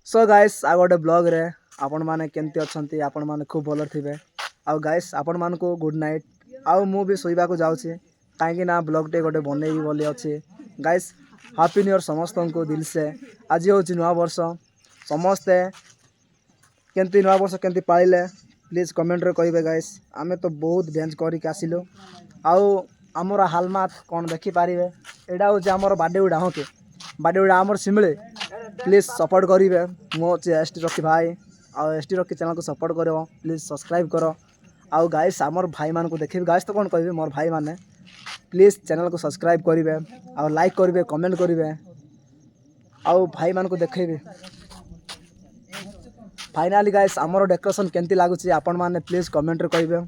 So guys आ गोटे blog रे आपण माने केमती अछंती आपण माने खूब भलो थिबे आ गाइस आपण मान को गुड नाइट आ मु भी सोइबा को जाउछी काहे ना ब्लॉग टे गोटे बनेबी बोली अछि गाइस हैप्पी न्यू ईयर समस्त को दिल से आज होची नवा वर्ष समस्ते केमती नवा वर्ष केमती पाइले प्लीज कमेंट रे कहिबे गाइस आमे तो बहुत डांस करी के आसिलो आ हमर हालमात कोन देखि पारिबे एडा होची हमर बाडे उडा होके बाडे उडा हमर सिमळे प्लीज सपोर्ट करेंगे मो एस टी रखी भाई आ एस टी रखी चैनल को सपोर्ट कर प्लीज सब्सक्राइब कर आउ गाइस आमर भाई मान को देखिए गाइस तो कौन कहे मोर भाई माने प्लीज चैनल को सब्सक्राइब करेंगे आ लाइक करेंगे कमेंट करेंगे आउ भाई मान को देखेबे फाइनाली गाइस आमर डेकोरेशन केमती लागुची आपण माने प्लीज कमेंट रे कहिबे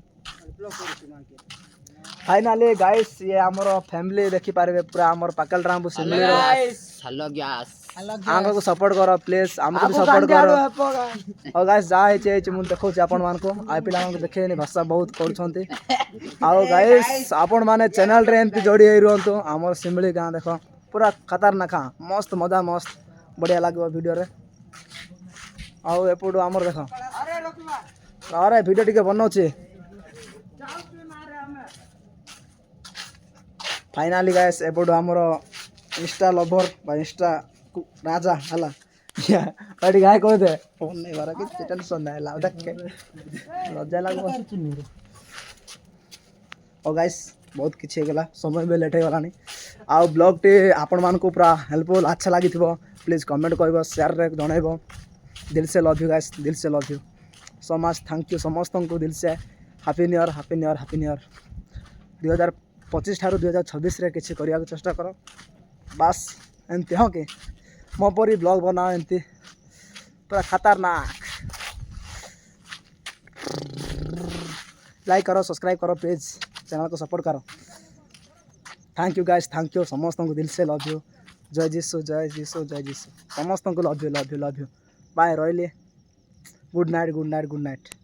फाइनाली गाइस ये आमर फैमिली देखि पारबे पूरा आमर पाकल रामबु सिमली हेलो गैस आंग को सपोर्ट करो प्लीज हमको भी सपोर्ट करो और गाइस जा हे मु देखौ छी आपण मान को आ पिला मान को देखे नि भाषा बहुत करछंती आओ गाइस आपण माने चैनल रे एंती जोड़ी हे रहंतो हमर सिमली गां देखो पूरा खतरनाक मस्त मजा मस्त बढ़िया लागबो वीडियो रे आओ एपडो हमर देखो अरे वीडियो टिके बनौ छी फाइनाली गाइस एपडो हमर इंस्टा लवर बा इंस्टा राजा हला या अडी गाय को दे फोन नहीं बारा कि टेंशन नहीं ला देख के लज्जा लागो ओ गाइस बहुत किछि गेला समय में लेट हे गलानी आ ब्लॉग टे आपण मान को पूरा हेल्पफुल अच्छा लागि थिबो प्लीज कमेंट करबो शेयर रे जणाइबो दिल से लव यू गाइस दिल से love you so much thank you समस्त को दिल से happy new year happy new year happy new year 2025 ठारू 2026 रे किछि करिया को चेष्टा करो बस एमती हाँ कि मो परी ब्लॉग बनाओ एमती पूरा खतरनाक लाइक करो सब्सक्राइब करो प्लीज चैनल को सपोर्ट करो thank you guys thank you समस्त को दिल से लव यू जय जीसु जय जीसु जय जीसु समस्त को लव यू बाय रही good night good night good night.